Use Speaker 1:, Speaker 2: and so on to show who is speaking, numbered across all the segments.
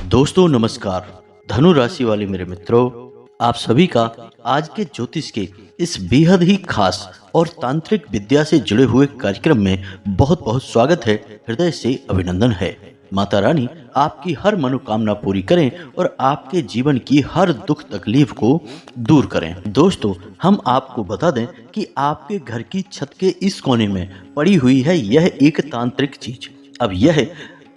Speaker 1: दोस्तों नमस्कार। धनु राशि वाले मेरे मित्रों, आप सभी का आज के ज्योतिष के इस बेहद ही खास और तांत्रिक विद्या से जुड़े हुए कार्यक्रम में बहुत बहुत स्वागत है। हृदय से अभिनंदन है। माता रानी आपकी हर मनोकामना पूरी करें और आपके जीवन की हर दुख तकलीफ को दूर करें। दोस्तों, हम आपको बता दें कि आपके घर की छत के इस कोने में पड़ी हुई है यह एक तांत्रिक चीज। अब यह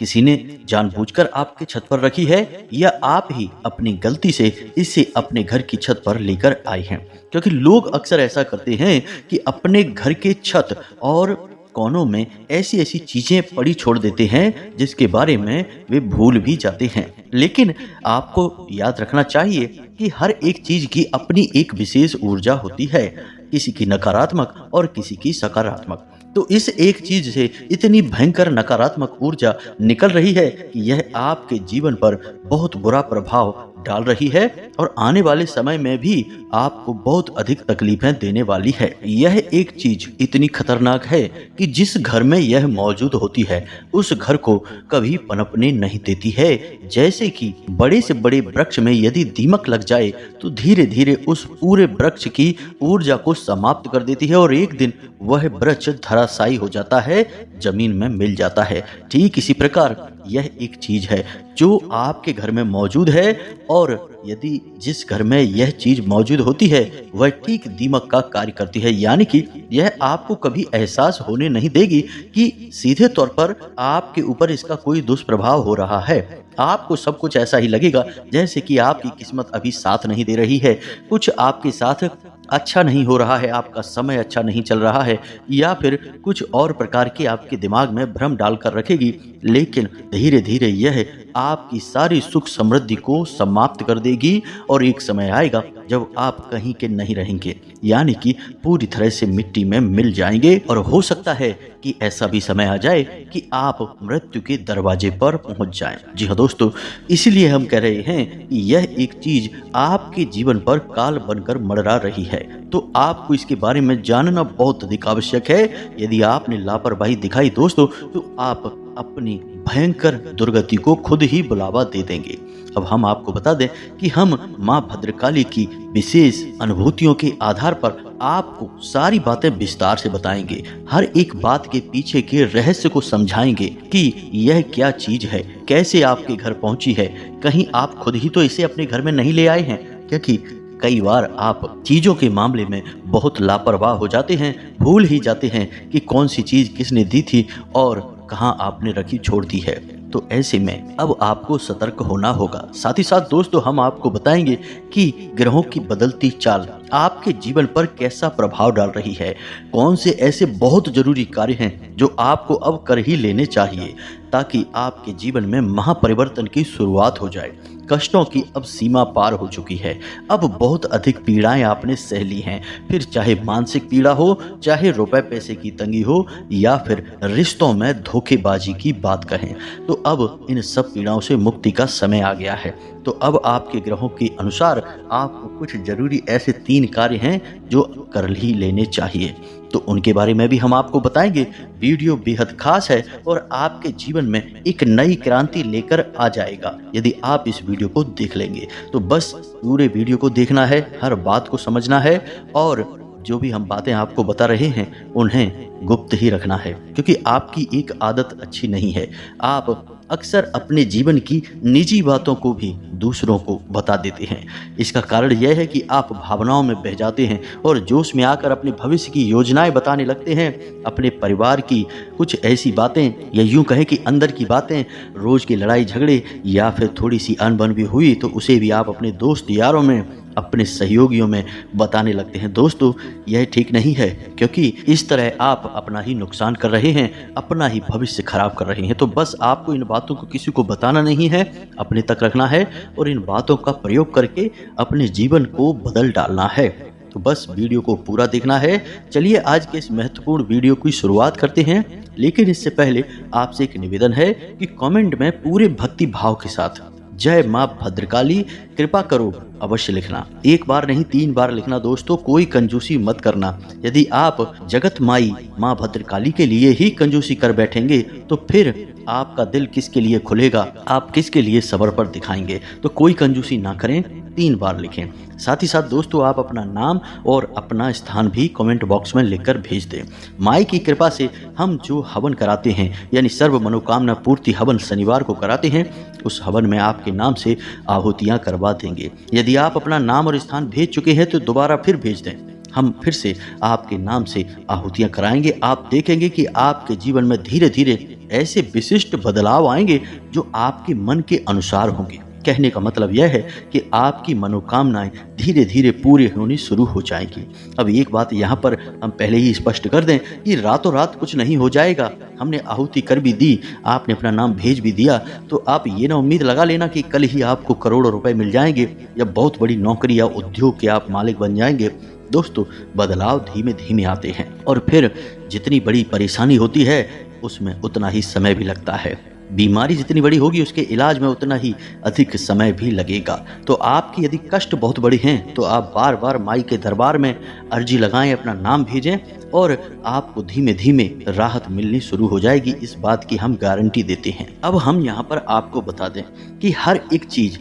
Speaker 1: किसी ने जानबूझकर आपके छत पर रखी है या आप ही अपनी गलती से इसे अपने घर की छत पर लेकर आए हैं, क्योंकि लोग अक्सर ऐसा करते हैं कि अपने घर के छत और कोनों में ऐसी ऐसी चीजें पड़ी छोड़ देते हैं जिसके बारे में वे भूल भी जाते हैं। लेकिन आपको याद रखना चाहिए कि हर एक चीज की अपनी एक विशेष ऊर्जा होती है, किसी की नकारात्मक और किसी की सकारात्मक। तो इस एक चीज से इतनी भयंकर नकारात्मक ऊर्जा निकल रही है कि यह आपके जीवन पर बहुत बुरा प्रभाव डाल रही है और आने वाले समय में भी आपको बहुत अधिक तकलीफें देने वाली है। यह एक चीज इतनी खतरनाक है कि जिस घर में यह मौजूद होती है उस घर को कभी पनपने नहीं देती है। जैसे कि बड़े से बड़े वृक्ष में यदि दीमक लग जाए तो धीरे धीरे उस पूरे वृक्ष की ऊर्जा को समाप्त कर देती है और एक दिन वह वृक्ष धराशायी हो जाता है, जमीन में मिल जाता है। ठीक इसी प्रकार यह एक चीज है जो आपके घर में मौजूद है और यदि जिस घर में यह चीज मौजूद होती है वह ठीक दीमक का कार्य करती है, यानी कि यह आपको कभी एहसास होने नहीं देगी कि सीधे तौर पर आपके ऊपर इसका कोई दुष्प्रभाव हो रहा है। आपको सब कुछ ऐसा ही लगेगा जैसे कि आपकी किस्मत अभी साथ नहीं दे रही है, कुछ आपके साथ अच्छा नहीं हो रहा है, आपका समय अच्छा नहीं चल रहा है या फिर कुछ और प्रकार के आपके दिमाग में भ्रम डालकर रखेगी। लेकिन धीरे धीरे यह आपकी सारी सुख समृद्धि को समाप्त कर देगी और एक समय आएगा जब आप कहीं के नहीं रहेंगे, यानी कि पूरी तरह से मिट्टी में मिल जाएंगे। और हो सकता है कि ऐसा भी समय आ जाए कि आप मृत्यु के दरवाजे पर पहुंच जाएं। जी हाँ दोस्तों, इसलिए हम कह रहे हैं कि यह एक चीज आपके जीवन पर काल बनकर मंडरा रही है, तो आपको इसके बारे में जानना बहुत अधिक आवश्यक है। यदि आपने लापरवाही दिखाई दोस्तों तो आप अपनी भयंकर दुर्गति को खुद ही बुलावा दे देंगे। अब हम आपको बता दें कि हम मां भद्रकाली की विशेष अनुभूतियों के आधार पर आपको सारी बातें विस्तार से बताएंगे, हर एक बात के पीछे के रहस्य को समझाएंगे कि यह क्या चीज है, कैसे आपके घर पहुंची है। कहीं आप खुद ही तो इसे अपने घर में नहीं ले आए हैं, क्योंकि कई बार आप चीजों के मामले में बहुत लापरवाह हो जाते हैं, भूल ही जाते हैं कि कौन सी चीज किसने दी थी और कहाँ आपने रखी छोड़ दी है। तो ऐसे में अब आपको सतर्क होना होगा। साथ ही साथ दोस्तों हम आपको बताएंगे कि ग्रहों की बदलती चाल आपके जीवन पर कैसा प्रभाव डाल रही है, कौन से ऐसे बहुत जरूरी कार्य हैं जो आपको अब कर ही लेने चाहिए ताकि आपके जीवन में महापरिवर्तन की शुरुआत हो जाए। कष्टों की अब सीमा पार हो चुकी है, अब बहुत अधिक पीड़ाएं आपने सह ली हैं, फिर चाहे मानसिक पीड़ा हो, चाहे रुपए पैसे की तंगी हो या फिर रिश्तों में धोखेबाजी की बात कहें, तो अब इन सब पीड़ाओं से मुक्ति का समय आ गया है। तो अब आपके ग्रहों के अनुसार आपको कुछ जरूरी ऐसे 3 कार्य हैं जो कर ही लेने चाहिए, तो उनके बारे में भी हम आपको बताएंगे। वीडियो बेहद खास है और आपके जीवन में एक नई क्रांति लेकर आ जाएगा यदि आप इस वीडियो को देख लेंगे। तो बस पूरे वीडियो को देखना है, हर बात को समझना है और जो भी हम बातें आपको बता रहे हैं उन्हें गुप्त ही रखना है, क्योंकि आपकी एक आदत अच्छी नहीं है। आप अक्सर अपने जीवन की निजी बातों को भी दूसरों को बता देते हैं। इसका कारण यह है कि आप भावनाओं में बह जाते हैं और जोश में आकर अपने भविष्य की योजनाएं बताने लगते हैं, अपने परिवार की कुछ ऐसी बातें या यूं कहें कि अंदर की बातें, रोज की लड़ाई झगड़े या फिर थोड़ी सी अनबन भी हुई तो उसे भी आप अपने दोस्त यारों में, अपने सहयोगियों में बताने लगते हैं। दोस्तों यह ठीक नहीं है, क्योंकि इस तरह आप अपना ही नुकसान कर रहे हैं, अपना ही भविष्य खराब कर रहे हैं। तो बस आपको इन बातों को किसी को बताना नहीं है, अपने तक रखना है और इन बातों का प्रयोग करके अपने जीवन को बदल डालना है। तो बस वीडियो को पूरा देखना है। चलिए आज के इस महत्वपूर्ण वीडियो की शुरुआत करते हैं, लेकिन इससे पहले आपसे एक निवेदन है कि कमेंट में पूरे भक्ति भाव के साथ जय मां भद्रकाली कृपा करो अवश्य लिखना। एक बार नहीं 3 बार लिखना दोस्तों, कोई कंजूसी मत करना। यदि आप जगत माई माँ भद्रकाली के लिए ही कंजूसी कर बैठेंगे तो फिर आपका दिल किसके लिए खुलेगा, आप किसके लिए सबर पर दिखाएंगे। तो कोई कंजूसी ना करें, 3 बार लिखें। साथ ही साथ दोस्तों आप अपना नाम और अपना स्थान भी कमेंट बॉक्स में लिखकर भेज दें। माई की कृपा से हम जो हवन कराते हैं यानी सर्व मनोकामना पूर्ति हवन शनिवार को कराते हैं, उस हवन में आपके नाम से आहुतियां करवा देंगे। यदि आप अपना नाम और स्थान भेज चुके हैं तो दोबारा फिर भेज दें, हम फिर से आपके नाम से आहुतियां कराएंगे। आप देखेंगे कि आपके जीवन में धीरे धीरे ऐसे विशिष्ट बदलाव आएंगे जो आपके मन के अनुसार होंगे। कहने का मतलब यह है कि आपकी मनोकामनाएं धीरे धीरे पूरी होनी शुरू हो जाएंगी। अब एक बात यहाँ पर हम पहले ही स्पष्ट कर दें कि रातों रात कुछ नहीं हो जाएगा। हमने आहुति कर भी दी, आपने अपना नाम भेज भी दिया, तो आप ये ना उम्मीद लगा लेना कि कल ही आपको करोड़ों रुपए मिल जाएंगे या बहुत बड़ी नौकरी या उद्योग के आप मालिक बन जाएंगे। दोस्तों बदलाव धीमे धीमे आते हैं और फिर जितनी बड़ी परेशानी होती है उसमें उतना ही समय भी लगता है। बीमारी जितनी बड़ी होगी उसके इलाज में उतना ही अधिक समय भी लगेगा। तो आपकी यदि कष्ट बहुत बड़ी हैं तो आप बार बार माई के दरबार में अर्जी लगाएं, अपना नाम भेजें और आपको धीमे धीमे राहत मिलनी शुरू हो जाएगी। इस बात की हम गारंटी देते हैं। अब हम यहाँ पर आपको बता दें कि हर एक चीज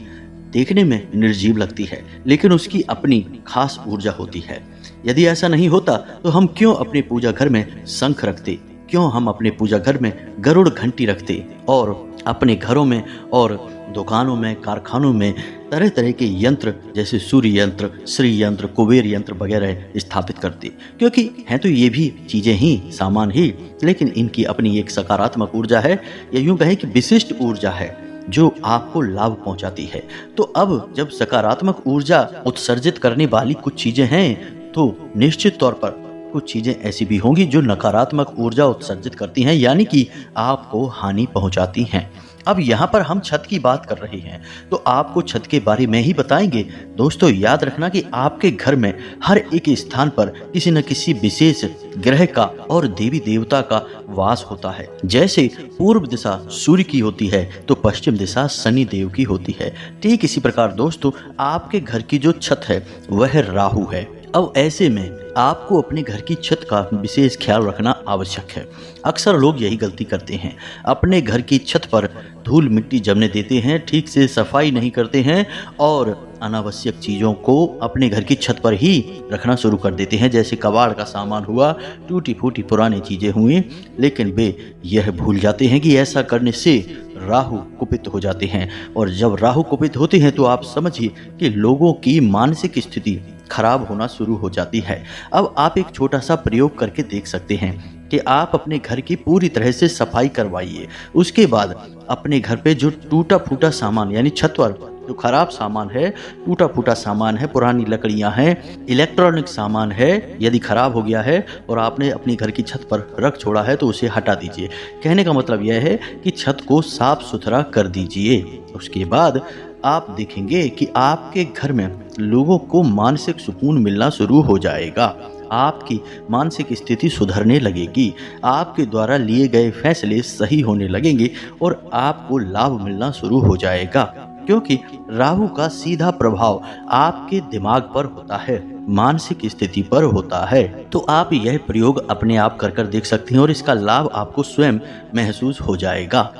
Speaker 1: देखने में निर्जीव लगती है लेकिन उसकी अपनी खास ऊर्जा होती है। यदि ऐसा नहीं होता तो हम क्यों अपने पूजा घर में शंख रखते, क्यों हम अपने पूजा घर में गरुड़ घंटी रखते और अपने घरों में और दुकानों में कारखानों में तरह तरह के यंत्र जैसे सूर्य यंत्र, श्री यंत्र, कुबेर यंत्र वगैरह स्थापित करते। क्योंकि हैं तो ये भी चीजें ही, सामान ही, लेकिन इनकी अपनी एक सकारात्मक ऊर्जा है या यूं कहें कि विशिष्ट ऊर्जा है जो आपको लाभ पहुंचाती है। तो अब जब सकारात्मक ऊर्जा उत्सर्जित करने वाली कुछ चीजें हैं तो निश्चित तौर पर कुछ चीजें ऐसी भी होंगी जो नकारात्मक ऊर्जा उत्सर्जित करती हैं यानी कि आपको हानि पहुंचाती हैं। अब यहाँ पर हम छत की बात कर रहे हैं तो आपको छत के बारे में ही बताएंगे। दोस्तों याद रखना कि आपके घर में हर एक स्थान पर किसी न किसी विशेष ग्रह का और देवी देवता का वास होता है। जैसे पूर्व दिशा सूर्य की होती है तो पश्चिम दिशा शनि देव की होती है। ठीक इसी प्रकार दोस्तों आपके घर की जो छत है वह राहु है। अब ऐसे में आपको अपने घर की छत का विशेष ख्याल रखना आवश्यक है। अक्सर लोग यही गलती करते हैं, अपने घर की छत पर धूल मिट्टी जमने देते हैं, ठीक से सफाई नहीं करते हैं और अनावश्यक चीज़ों को अपने घर की छत पर ही रखना शुरू कर देते हैं। जैसे कबाड़ का सामान हुआ, टूटी फूटी पुरानी चीज़ें हुई, लेकिन वे यह भूल जाते हैं कि ऐसा करने से राहु कुपित हो जाते हैं और जब राहु कुपित होते हैं तो आप समझिए कि लोगों की मानसिक स्थिति खराब होना शुरू हो जाती है। अब आप एक छोटा सा प्रयोग करके देख सकते हैं कि आप अपने घर की पूरी तरह से सफाई करवाइए। उसके बाद अपने घर पे जो टूटा फूटा सामान यानी छत पर जो खराब सामान है, टूटा फूटा सामान है, पुरानी लकड़ियां हैं, इलेक्ट्रॉनिक सामान है, यदि खराब हो गया है और आपने अपनी घर की छत पर रख छोड़ा है तो उसे हटा दीजिए। कहने का मतलब यह है कि छत को साफ सुथरा कर दीजिए। उसके बाद आप देखेंगे कि आपके घर में लोगों को मानसिक सुकून मिलना शुरू हो जाएगा। आपकी मानसिक स्थिति सुधरने लगेगी, आपके द्वारा लिए गए फैसले सही होने लगेंगे और आपको लाभ मिलना शुरू हो जाएगा। क्योंकि राहु का सीधा प्रभाव आपके दिमाग पर होता है, मानसिक स्थिति पर होता है। तो आप यह प्रयोग अपने आप कर देख सकते हैं और इसका लाभ आपको स्वयं महसूस हो जाएगा।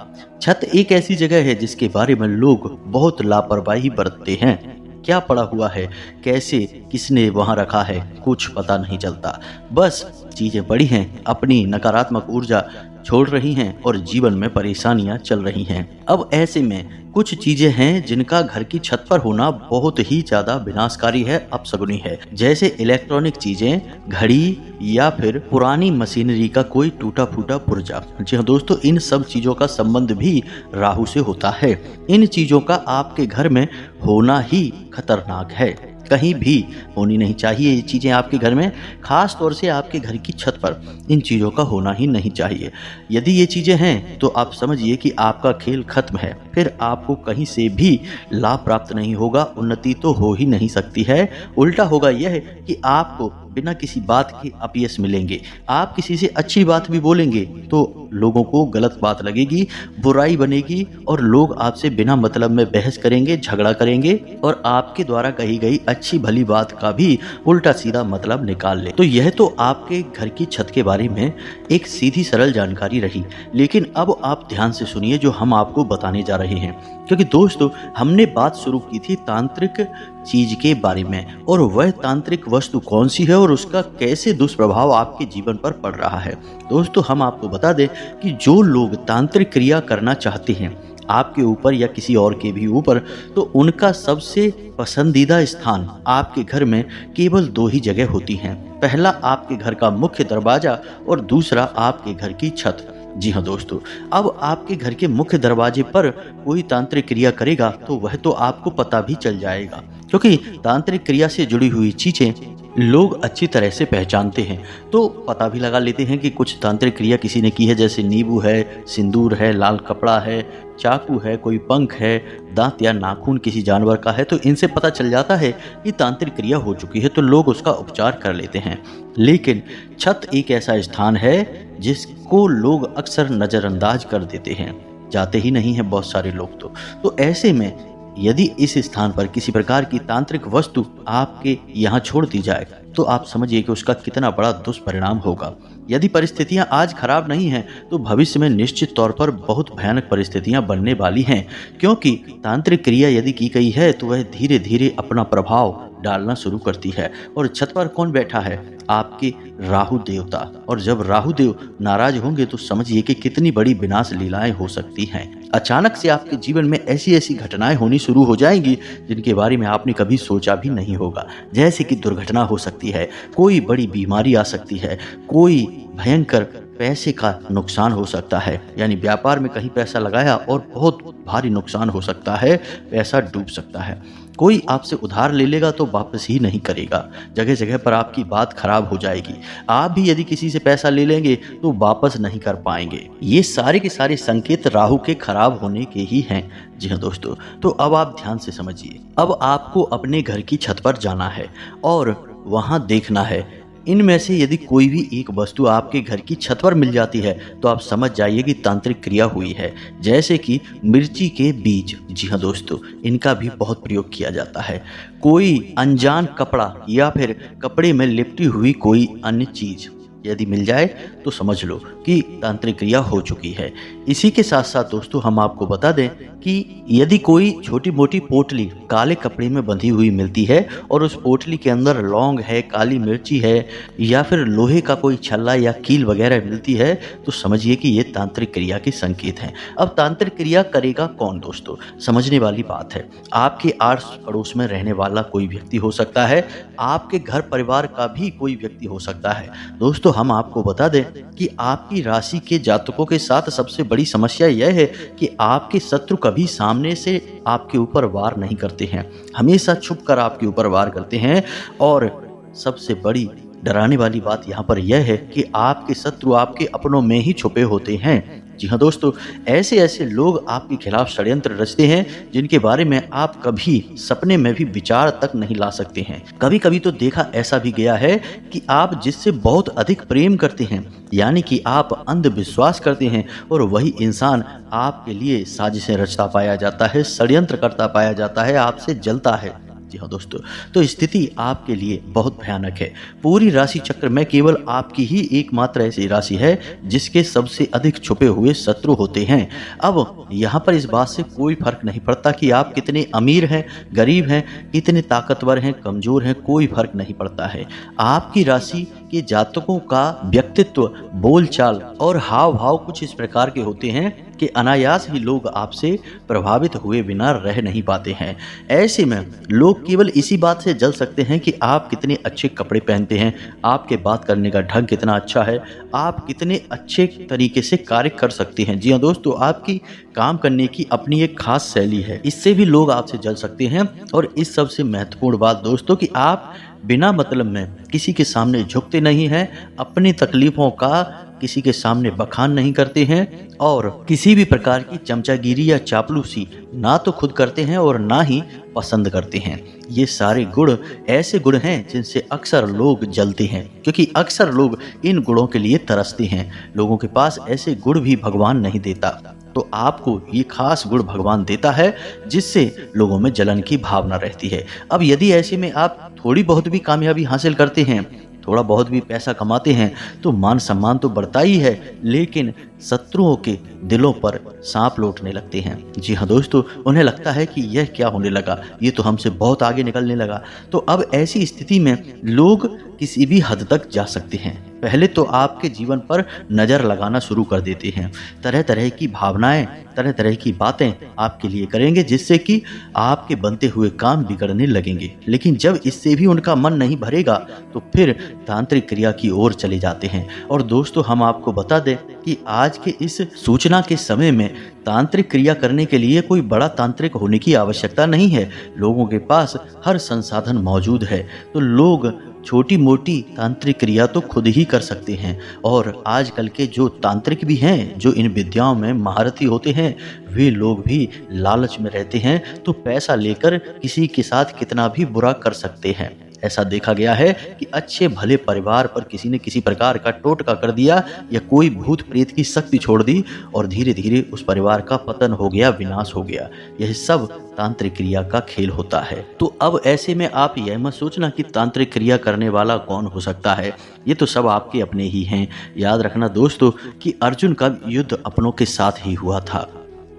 Speaker 1: छत एक ऐसी जगह है जिसके बारे में लोग बहुत लापरवाही बरतते हैं। क्या पड़ा हुआ है, कैसे, किसने वहां रखा है, कुछ पता नहीं चलता। बस चीजें बड़ी हैं, अपनी नकारात्मक ऊर्जा छोड़ रही हैं और जीवन में परेशानियां चल रही हैं। अब ऐसे में कुछ चीजें हैं जिनका घर की छत पर होना बहुत ही ज्यादा विनाशकारी है, अपशगुनी है। जैसे इलेक्ट्रॉनिक चीजें, घड़ी या फिर पुरानी मशीनरी का कोई टूटा फूटा पुर्जा। जी हाँ दोस्तों, इन सब चीजों का संबंध भी राहु से होता है। इन चीजों का आपके घर में होना ही खतरनाक है, कहीं भी होनी नहीं चाहिए ये चीज़ें आपके घर में। खास तौर से आपके घर की छत पर इन चीज़ों का होना ही नहीं चाहिए। यदि ये चीज़ें हैं तो आप समझिए कि आपका खेल खत्म है, फिर आपको कहीं से भी लाभ प्राप्त नहीं होगा, उन्नति तो हो ही नहीं सकती है। उल्टा होगा यह कि आपको बिना किसी बात के अपयश मिलेंगे। आप किसी से अच्छी बात भी बोलेंगे तो लोगों को गलत बात लगेगी, बुराई बनेगी और लोग आपसे बिना मतलब में बहस करेंगे, झगड़ा करेंगे और आपके द्वारा कही गई अच्छी भली बात का भी उल्टा सीधा मतलब निकाल ले। तो यह तो आपके घर की छत के बारे में एक सीधी सरल जानकारी रही, लेकिन अब आप ध्यान से सुनिए जो हम आपको बताने जा रहे हैं। क्योंकि दोस्तों, हमने बात शुरू की थी तांत्रिक चीज के बारे में, और वह तांत्रिक वस्तु कौन सी है और उसका कैसे दुष्प्रभाव आपके जीवन पर पड़ रहा है। दोस्तों, हम आपको बता दें कि जो लोग तांत्रिक क्रिया करना चाहते हैं आपके ऊपर या किसी और के भी ऊपर, तो उनका सबसे पसंदीदा स्थान आपके घर में केवल दो ही जगह होती हैं। पहला आपके घर का मुख्य दरवाजा और दूसरा आपके घर की छत। जी हाँ दोस्तों, अब आपके घर के मुख्य दरवाजे पर कोई तांत्रिक क्रिया करेगा तो वह तो आपको पता भी चल जाएगा, क्योंकि तांत्रिक क्रिया से जुड़ी हुई चीजें लोग अच्छी तरह से पहचानते हैं, तो पता भी लगा लेते हैं कि कुछ तांत्रिक क्रिया किसी ने की है, जैसे नींबू है, सिंदूर है, लाल कपड़ा है, चाकू है, कोई पंख है, दांत या नाखून किसी जानवर का है, तो इनसे पता चल जाता है कि तांत्रिक क्रिया हो चुकी है, तो लोग उसका उपचार कर लेते हैं। लेकिन छत एक ऐसा स्थान है जिसको लोग अक्सर नज़रअंदाज कर देते हैं, जाते ही नहीं हैं बहुत सारे लोग। तो ऐसे में यदि इस स्थान पर किसी प्रकार की तांत्रिक वस्तु आपके यहाँ छोड़ दी जाए तो आप समझिए कि उसका कितना बड़ा दुष्परिणाम होगा। यदि परिस्थितियां आज खराब नहीं हैं तो भविष्य में निश्चित तौर पर बहुत भयानक परिस्थितियां बनने वाली हैं, क्योंकि तांत्रिक क्रिया यदि की गई है तो वह धीरे धीरे अपना प्रभाव डालना शुरू करती है। और छत पर कौन बैठा है? आपके राहु देवता। और जब राहु देव नाराज होंगे तो समझिए कि कितनी बड़ी विनाश लीलाएं हो सकती हैं। अचानक से आपके जीवन में ऐसी ऐसी घटनाएं होनी शुरू हो जाएंगी जिनके बारे में आपने कभी सोचा भी नहीं होगा। जैसे कि दुर्घटना हो सकती है, कोई बड़ी बीमारी आ सकती है, कोई भयंकर पैसे का नुकसान हो सकता है, यानी व्यापार में कहीं पैसा लगाया और बहुत भारी नुकसान हो सकता है, पैसा डूब सकता है। कोई आपसे उधार ले लेगा तो वापस ही नहीं करेगा, जगह जगह पर आपकी बात खराब हो जाएगी। आप भी यदि किसी से पैसा ले लेंगे तो वापस नहीं कर पाएंगे। ये सारे के सारे संकेत राहु के खराब होने के ही हैं। जी हाँ दोस्तों, तो अब आप ध्यान से समझिए। अब आपको अपने घर की छत पर जाना है और वहाँ देखना है, इनमें से यदि कोई भी एक वस्तु आपके घर की छत पर मिल जाती है तो आप समझ जाइए कि तांत्रिक क्रिया हुई है। जैसे कि मिर्ची के बीज, जी हाँ दोस्तों, इनका भी बहुत प्रयोग किया जाता है। कोई अनजान कपड़ा या फिर कपड़े में लिपटी हुई कोई अन्य चीज यदि मिल जाए तो समझ लो कि तांत्रिक क्रिया हो चुकी है। इसी के साथ साथ दोस्तों हम आपको बता दें कि यदि कोई छोटी मोटी पोटली काले कपड़े में बंधी हुई मिलती है और उस पोटली के अंदर लौंग है, काली मिर्ची है या फिर लोहे का कोई छल्ला या कील वगैरह मिलती है तो समझिए कि ये तांत्रिक क्रिया के संकेत हैं। अब तांत्रिक क्रिया करेगा कौन दोस्तों? समझने वाली बात है। आपके आस पड़ोस में रहने वाला कोई व्यक्ति हो सकता है, आपके घर परिवार का भी कोई व्यक्ति हो सकता है। दोस्तों हम आपको बता दें कि आपकी राशि के जातकों के साथ सबसे बड़ी समस्या यह है कि आपके शत्रु कभी सामने से आपके ऊपर वार नहीं करते हैं, हमेशा छुप कर आपके ऊपर वार करते हैं। और सबसे बड़ी डराने वाली बात यहाँ पर यह है कि आपके शत्रु आपके अपनों में ही छुपे होते हैं। जी हाँ दोस्तों, ऐसे ऐसे लोग आपके खिलाफ षड्यंत्र रचते हैं जिनके बारे में आप कभी सपने में भी विचार तक नहीं ला सकते हैं। कभी कभी तो देखा ऐसा भी गया है कि आप जिससे बहुत अधिक प्रेम करते हैं, यानी कि आप अंधविश्वास करते हैं, और वही इंसान आपके लिए साजिशें रचता पाया जाता है, षड्यंत्र करता पाया जाता है, आपसे जलता है। जी हाँ दोस्तों, तो स्थिति आपके लिए बहुत भयानक है। पूरी राशि चक्र में केवल आपकी ही एकमात्र ऐसी राशि है जिसके सबसे अधिक छुपे हुए शत्रु होते हैं। अब यहाँ पर इस बात से कोई फर्क नहीं पड़ता कि आप कितने अमीर हैं, गरीब हैं, कितने ताकतवर हैं, कमजोर हैं, कोई फर्क नहीं पड़ता है। आपकी राशि के जातकों का व्यक्तित्व, बोलचाल और हाव भाव कुछ इस प्रकार के होते हैं कि अनायास ही लोग आपसे प्रभावित हुए बिना रह नहीं पाते हैं। ऐसे में लोग केवल इसी बात से जल सकते हैं कि आप कितने अच्छे कपड़े पहनते हैं, आपके बात करने का ढंग कितना अच्छा है, आप कितने अच्छे तरीके से कार्य कर सकते हैं। जी हाँ दोस्तों, आपकी काम करने की अपनी एक खास शैली है, इससे भी लोग आपसे जल सकते हैं। और इस सबसे महत्वपूर्ण बात दोस्तों कि आप बिना मतलब में किसी के सामने झुकते नहीं हैं, अपनी तकलीफों का किसी के सामने बखान नहीं करते हैं और किसी भी प्रकार की चमचागिरी या चापलूसी ना तो खुद करते हैं और ना ही पसंद करते हैं। ये सारे गुण ऐसे गुण हैं जिनसे अक्सर लोग जलते हैं, क्योंकि अक्सर लोग इन गुणों के लिए तरसते हैं। लोगों के पास ऐसे गुण भी भगवान नहीं देता, तो आपको ये खास गुण भगवान देता है जिससे लोगों में जलन की भावना रहती है। अब यदि ऐसे में आप थोड़ी बहुत भी कामयाबी हासिल करते हैं, थोड़ा बहुत भी पैसा कमाते हैं, तो मान सम्मान तो बढ़ता ही है, लेकिन शत्रुओं के दिलों पर सांप लौटने लगते हैं। जी हाँ दोस्तों, उन्हें लगता है कि यह क्या होने लगा, ये तो हमसे बहुत आगे निकलने लगा। तो अब ऐसी स्थिति में लोग किसी भी हद तक जा सकते हैं। पहले तो आपके जीवन पर नज़र लगाना शुरू कर देते हैं, तरह तरह की भावनाएं, तरह तरह की बातें आपके लिए करेंगे, जिससे कि आपके बनते हुए काम बिगड़ने लगेंगे। लेकिन जब इससे भी उनका मन नहीं भरेगा तो फिर तांत्रिक क्रिया की ओर चले जाते हैं। और दोस्तों, हम आपको बता दें कि आज के इस सूचना के समय में तांत्रिक क्रिया करने के लिए कोई बड़ा तांत्रिक होने की आवश्यकता नहीं है। लोगों के पास हर संसाधन मौजूद है, तो लोग छोटी मोटी तांत्रिक क्रिया तो खुद ही कर सकते हैं। और आजकल के जो तांत्रिक भी हैं, जो इन विद्याओं में महारथी होते हैं, वे लोग भी लालच में रहते हैं, तो पैसा लेकर किसी के साथ कितना भी बुरा कर सकते हैं। ऐसा देखा गया है कि अच्छे भले परिवार पर किसी ने किसी प्रकार का टोटका कर दिया या कोई भूत प्रेत की शक्ति छोड़ दी और धीरे धीरे उस परिवार का पतन हो गया, विनाश हो गया। यह सब तांत्रिक क्रिया का खेल होता है। तो अब ऐसे में आप यह मत सोचना कि तांत्रिक क्रिया करने वाला कौन हो सकता है, ये तो सब आपके अपने ही हैं। याद रखना दोस्तों कि अर्जुन का युद्ध अपनों के साथ ही हुआ था।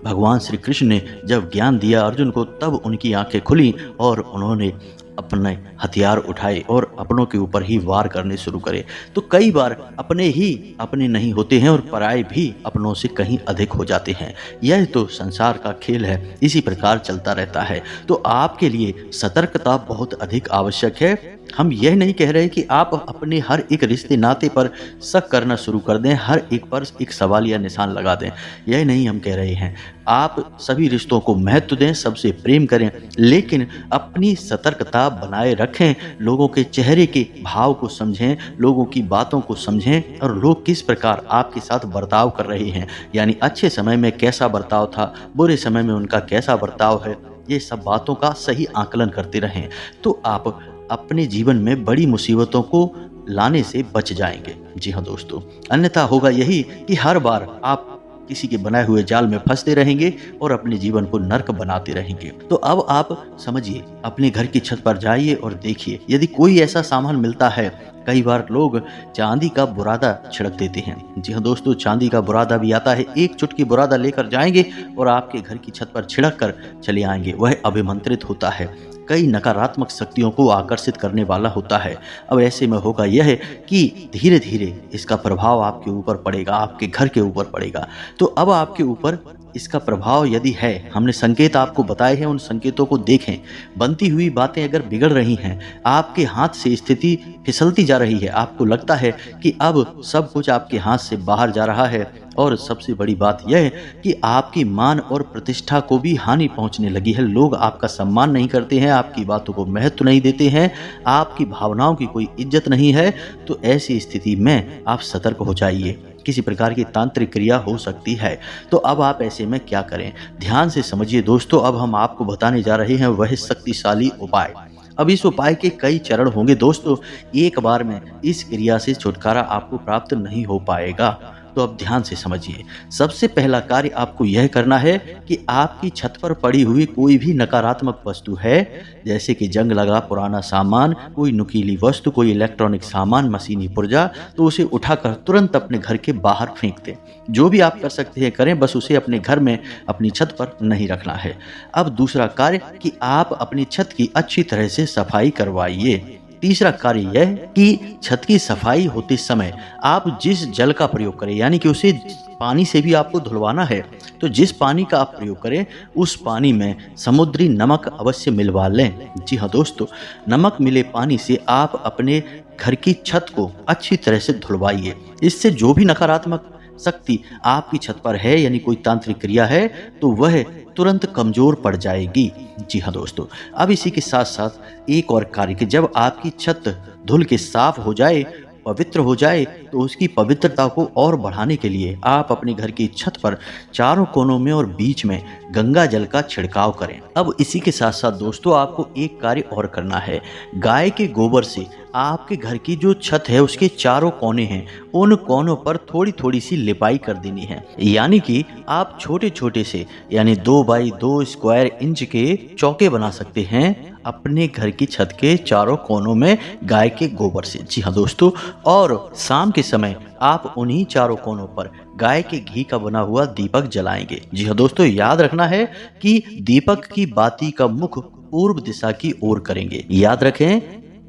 Speaker 1: भगवान श्री कृष्ण ने जब ज्ञान दिया अर्जुन को, तब उनकी आंखें खुली और उन्होंने अपने हथियार उठाए और अपनों के ऊपर ही वार करने शुरू करे। तो कई बार अपने ही अपने नहीं होते हैं और पराये भी अपनों से कहीं अधिक हो जाते हैं। यह तो संसार का खेल है, इसी प्रकार चलता रहता है। तो आपके लिए सतर्कता बहुत अधिक आवश्यक है। हम यह नहीं कह रहे कि आप अपने हर एक रिश्ते नाते पर शक करना शुरू कर दें, हर एक पर एक सवालिया निशान लगा दें, यह नहीं हम कह रहे हैं। आप सभी रिश्तों को महत्व दें, सबसे प्रेम करें, लेकिन अपनी सतर्कता बनाए रखें। लोगों के चेहरे के भाव को समझें, लोगों की बातों को समझें और लोग किस प्रकार आपके साथ बर्ताव कर रहे हैं, यानी अच्छे समय में कैसा बर्ताव था, बुरे समय में उनका कैसा बर्ताव है, ये सब बातों का सही आकलन करते रहें। तो आप अपने जीवन में बड़ी मुसीबतों को लाने से बच जाएंगे। जी हाँ दोस्तों, अन्यथा होगा यही कि हर बार आप किसी के बनाए हुए जाल में फंसते रहेंगे और अपने जीवन को नर्क बनाते रहेंगे। तो अब आप समझिए, अपने घर की छत पर जाइए और देखिए, यदि कोई ऐसा सामान मिलता है। कई बार लोग चांदी का बुरादा छिड़क देते हैं। जी हाँ दोस्तों, चांदी का बुरादा भी आता है। एक चुटकी बुरादा लेकर जाएंगे और आपके घर की छत पर छिड़क कर चले आएंगे। वह अभिमंत्रित होता है, कई नकारात्मक शक्तियों को आकर्षित करने वाला होता है। अब ऐसे में होगा यह कि धीरे धीरे इसका प्रभाव आपके ऊपर पड़ेगा, आपके घर के ऊपर पड़ेगा। तो अब आपके ऊपर इसका प्रभाव यदि है, हमने संकेत आपको बताए हैं, उन संकेतों को देखें। बनती हुई बातें अगर बिगड़ रही हैं, आपके हाथ से स्थिति फिसलती जा रही है, आपको लगता है कि अब सब कुछ आपके हाथ से बाहर जा रहा है, और सबसे बड़ी बात यह है कि आपकी मान और प्रतिष्ठा को भी हानि पहुंचने लगी है। लोग आपका सम्मान नहीं करते हैं, आपकी बातों को महत्व नहीं देते हैं, आपकी भावनाओं की कोई इज्जत नहीं है। तो ऐसी स्थिति में आप सतर्क हो जाइए, किसी प्रकार की तांत्रिक क्रिया हो सकती है। तो अब आप ऐसे में क्या करें, ध्यान से समझिए दोस्तों। अब हम आपको बताने जा रहे हैं वह शक्तिशाली उपाय। अब इस उपाय के कई चरण होंगे दोस्तों, एक बार में इस क्रिया से छुटकारा आपको प्राप्त नहीं हो पाएगा। तो अब ध्यान से समझिए। सबसे पहला कार्य आपको यह करना है कि आपकी छत पर पड़ी हुई कोई भी नकारात्मक वस्तु है, जैसे कि जंग लगा पुराना सामान, कोई नुकीली वस्तु, कोई इलेक्ट्रॉनिक सामान, मशीनी पुर्जा, तो उसे उठाकर तुरंत अपने घर के बाहर फेंक दें। जो भी आप कर सकते हैं करें, बस उसे अपने घर में अपनी छत पर नहीं रखना है। अब दूसरा कार्य कि आप अपनी छत की अच्छी तरह से सफाई करवाइए। तीसरा कार्य यह कि छत की सफाई होते समय आप जिस जल का प्रयोग करें, यानी कि उसे पानी से भी आपको धुलवाना है, तो जिस पानी का आप प्रयोग करें उस पानी में समुद्री नमक अवश्य मिलवा लें। जी हाँ दोस्तों, नमक मिले पानी से आप अपने घर की छत को अच्छी तरह से धुलवाइए। इससे जो भी नकारात्मक शक्ति आपकी छत पर है, यानी कोई तांत्रिक क्रिया है, तो वह तुरंत कमजोर पड़ जाएगी। जी हाँ दोस्तों, अब इसी के साथ साथ एक और कार्य कि जब आपकी छत धुल के साफ हो जाए पवित्र हो जाए तो उसकी पवित्रता को और बढ़ाने के लिए आप अपने घर की छत पर चारों कोनों में और बीच में गंगा जल का छिड़काव करें। अब इसी के साथ साथ दोस्तों आपको एक कार्य और करना है। गाय के गोबर से आपके घर की जो छत है उसके चारों कोने हैं उन कोनों पर थोड़ी थोड़ी सी लिपाई कर देनी है। यानी कि आप छोटे छोटे से यानी 2 बाई 2 स्क्वायर इंच के चौके बना सकते हैं अपने घर की छत के चारों कोनों में गाय के गोबर से। जी हाँ दोस्तों, और शाम के समय आप उन्हीं चारों कोनों पर गाय के घी का बना हुआ दीपक जलाएंगे। जी हाँ दोस्तों, याद रखना है कि दीपक की बाती का मुख पूर्व दिशा की ओर करेंगे। याद रखें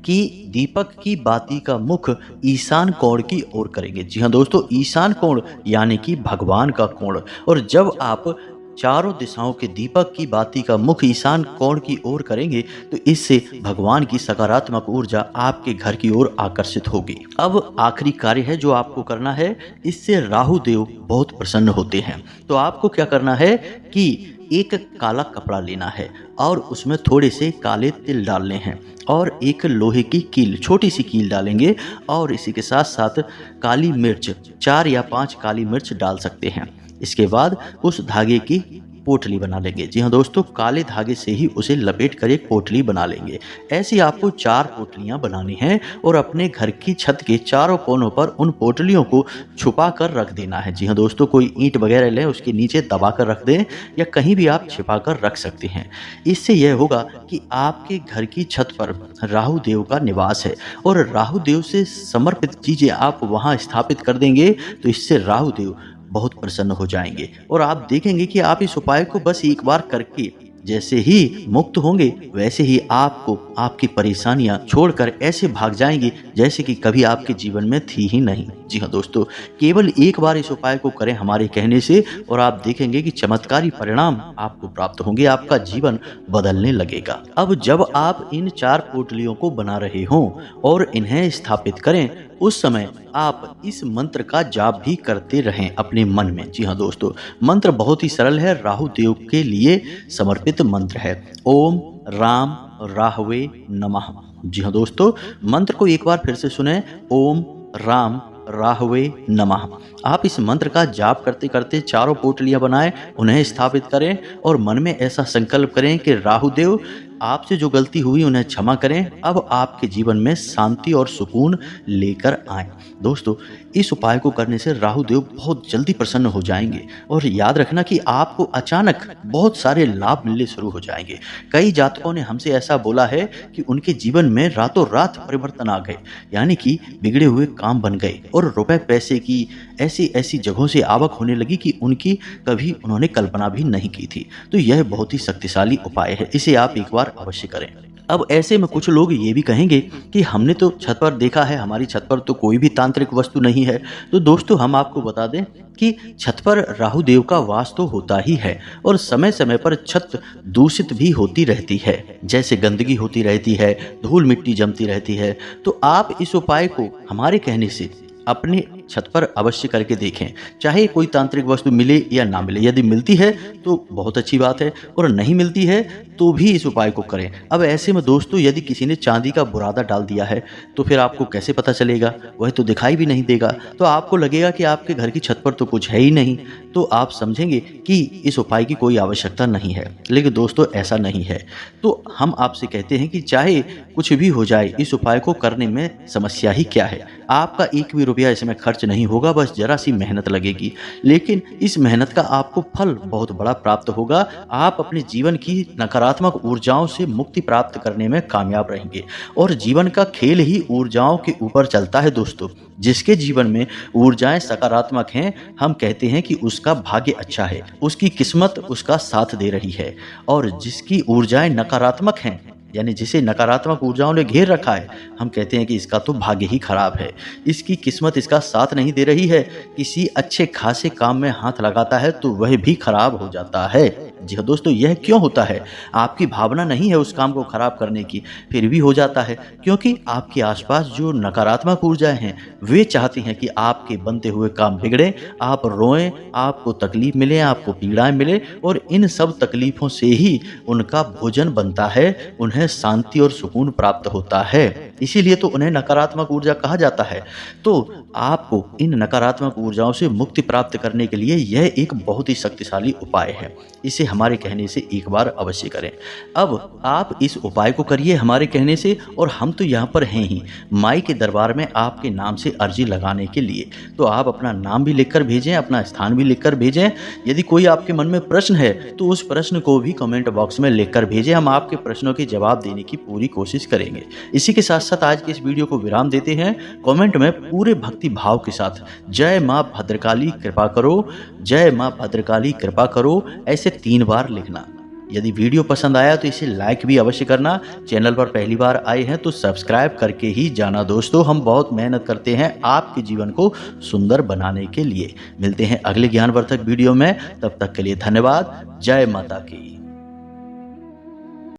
Speaker 1: कि दीपक की बाती का मुख ईशान कोण की ओर करेंगे। जी हाँ दोस्तों, ईशान कोण यानी कि भगवान का कोण। और जब आप चारों दिशाओं के दीपक की बाती का मुख ईशान कोण की ओर करेंगे तो इससे भगवान की सकारात्मक ऊर्जा आपके घर की ओर आकर्षित होगी। अब आखिरी कार्य है जो आपको करना है, इससे राहु देव बहुत प्रसन्न होते हैं। तो आपको क्या करना है कि एक काला कपड़ा लेना है और उसमें थोड़े से काले तिल डालने हैं और एक लोहे की कील, छोटी सी कील डालेंगे और इसी के साथ साथ काली मिर्च, 4 या 5 काली मिर्च डाल सकते हैं। इसके बाद उस धागे की पोटली बना लेंगे। जी हाँ दोस्तों, काले धागे से ही उसे लपेट कर एक पोटली बना लेंगे। ऐसी आपको 4 पोटलियां बनानी हैं और अपने घर की छत के चारों कोनों पर उन पोटलियों को छुपा कर रख देना है। जी हाँ दोस्तों, कोई ईंट वगैरह लें, उसके नीचे दबा कर रख दें या कहीं भी आप छिपा कर रख सकते हैं। इससे यह होगा कि आपके घर की छत पर राहु देव का निवास है और राहु देव से समर्पित चीजें आप वहां स्थापित कर देंगे तो इससे राहु देव बहुत प्रसन्न हो जाएंगे और आप देखेंगे कि आप इस उपाय को बस एक बार करके जैसे ही मुक्त होंगे वैसे ही आपको आपकी परेशानियां छोड़कर ऐसे भाग जाएंगी जैसे कि कभी आपके जीवन में थी ही नहीं। जी हाँ दोस्तों, केवल एक बार इस उपाय को करें हमारे कहने से और आप देखेंगे कि चमत्कारी परिणाम आपको प्राप्त होंगे, आपका जीवन बदलने लगेगा। अब जब आप इन 4 पोटलियों को बना रहे हों और इन्हें स्थापित करें उस समय आप इस मंत्र का जाप भी करते रहें अपने मन में। जी हाँ दोस्तों, मंत्र बहुत ही सरल है, राहु देव के लिए समर्पित मंत्र है। ओम राम राहवे नमः। जी हाँ दोस्तों, मंत्र को एक बार फिर से सुने, ओम राम राहवे नमः। आप इस मंत्र का जाप करते करते चारों पोटलियां बनाएं, उन्हें स्थापित करें और मन में ऐसा संकल्प करें कि राहु देव आपसे जो गलती हुई उन्हें क्षमा करें, अब आपके जीवन में शांति और सुकून लेकर आए। दोस्तों, इस उपाय को करने से राहु देव बहुत जल्दी प्रसन्न हो जाएंगे और याद रखना कि आपको अचानक बहुत सारे लाभ मिलने शुरू हो जाएंगे। कई जातकों ने हमसे ऐसा बोला है कि उनके जीवन में रातों रात परिवर्तन आ गए, यानी कि बिगड़े हुए काम बन गए और रुपए पैसे की ऐसी ऐसी जगहों से आवक होने लगी कि उनकी कभी उन्होंने कल्पना भी नहीं की थी। तो यह बहुत ही शक्तिशाली उपाय है, इसे आप एक बार अवश्य करें। अब ऐसे में कुछ लोग ये भी कहेंगे कि हमने तो छत पर देखा है, हमारी छत पर तो कोई भी तांत्रिक वस्तु नहीं है। तो दोस्तों, हम आपको बता दें कि छत पर राहु देव का वास तो होता ही है और समय समय पर छत दूषित भी होती रहती है, जैसे गंदगी होती रहती है, धूल मिट्टी जमती रहती है। तो आप इस उपाय को हमारे कहने से अपने छत पर अवश्य करके देखें, चाहे कोई तांत्रिक वस्तु मिले या ना मिले। यदि मिलती है तो बहुत अच्छी बात है और नहीं मिलती है तो भी इस उपाय को करें। अब ऐसे में दोस्तों, यदि किसी ने चांदी का बुरादा डाल दिया है तो फिर आपको कैसे पता चलेगा? वह तो दिखाई भी नहीं देगा, तो आपको लगेगा कि आपके घर की छत पर तो कुछ है ही नहीं, तो आप समझेंगे कि इस उपाय की कोई आवश्यकता नहीं है। लेकिन दोस्तों, ऐसा नहीं है। तो हम आपसे कहते हैं कि चाहे कुछ भी हो जाए, इस उपाय को करने में समस्या ही क्या है? आपका एक भी रुपया इसमें खर्च नहीं होगा, बस जरा सी मेहनत लगेगी, लेकिन इस मेहनत का आपको फल बहुत बड़ा प्राप्त होगा। आप अपने जीवन की नकारात्मक ऊर्जाओं से मुक्ति प्राप्त करने में कामयाब रहेंगे और जीवन का खेल ही ऊर्जाओं के ऊपर चलता है। दोस्तों, जिसके जीवन में ऊर्जाएं सकारात्मक हैं, हम कहते हैं कि उसका भाग्य अच्छा है, उसकी किस्मत उसका साथ दे रही है। और जिसकी ऊर्जाएं नकारात्मक हैं, यानी जिसे नकारात्मक ऊर्जाओं ने घेर रखा है, हम कहते हैं कि इसका तो भाग्य ही खराब है, इसकी किस्मत इसका साथ नहीं दे रही है। किसी अच्छे खासे काम में हाथ लगाता है तो वह भी खराब हो जाता है। जी हाँ दोस्तों, यह क्यों होता है? आपकी भावना नहीं है उस काम को खराब करने की, फिर भी हो जाता है, क्योंकि आपके आसपास जो नकारात्मक ऊर्जाएं हैं वे चाहती हैं कि आपके बनते हुए काम बिगड़े, आप रोएं, आपको तकलीफ मिले, आपको पीड़ाएं मिले और इन सब तकलीफों से ही उनका भोजन बनता है, उन्हें उन्हें शांति और सुकून प्राप्त होता है, इसीलिए तो उन्हें नकारात्मक ऊर्जा कहा जाता है। तो आपको इन नकारात्मक ऊर्जाओं से मुक्ति प्राप्त करने के लिए यह एक बहुत ही शक्तिशाली उपाय है। इसे हमारे कहने से एक बार अवश्य करें। अब आप इस उपाय को करिए हमारे कहने से, और हम तो यहाँ पर हैं ही माई के दरबार में आपके नाम से अर्जी लगाने के लिए। तो आप अपना नाम भी लिखकर भेजें, अपना स्थान भी लिखकर भेजें। यदि कोई आपके मन में प्रश्न है तो उस प्रश्न को भी कमेंट बॉक्स में लिखकर भेजें, हम आपके प्रश्नों के जवाब देने की पूरी कोशिश करेंगे। इसी के साथ साथ आज के इस वीडियो को विराम देते हैं। कमेंट में पूरे भक्ति भाव के साथ जय मां भद्रकाली कृपा करो, जय मां भद्रकाली कृपा करो ऐसे 3 बार लिखना। यदि वीडियो पसंद आया तो इसे लाइक भी अवश्य करना। चैनल पर पहली बार आए हैं तो सब्सक्राइब करके ही जाना दोस्तों, हम बहुत मेहनत करते हैं आपके जीवन को सुंदर बनाने के लिए। मिलते हैं अगले ज्ञानवर्धक वीडियो में, तब तक के लिए धन्यवाद। जय माता की।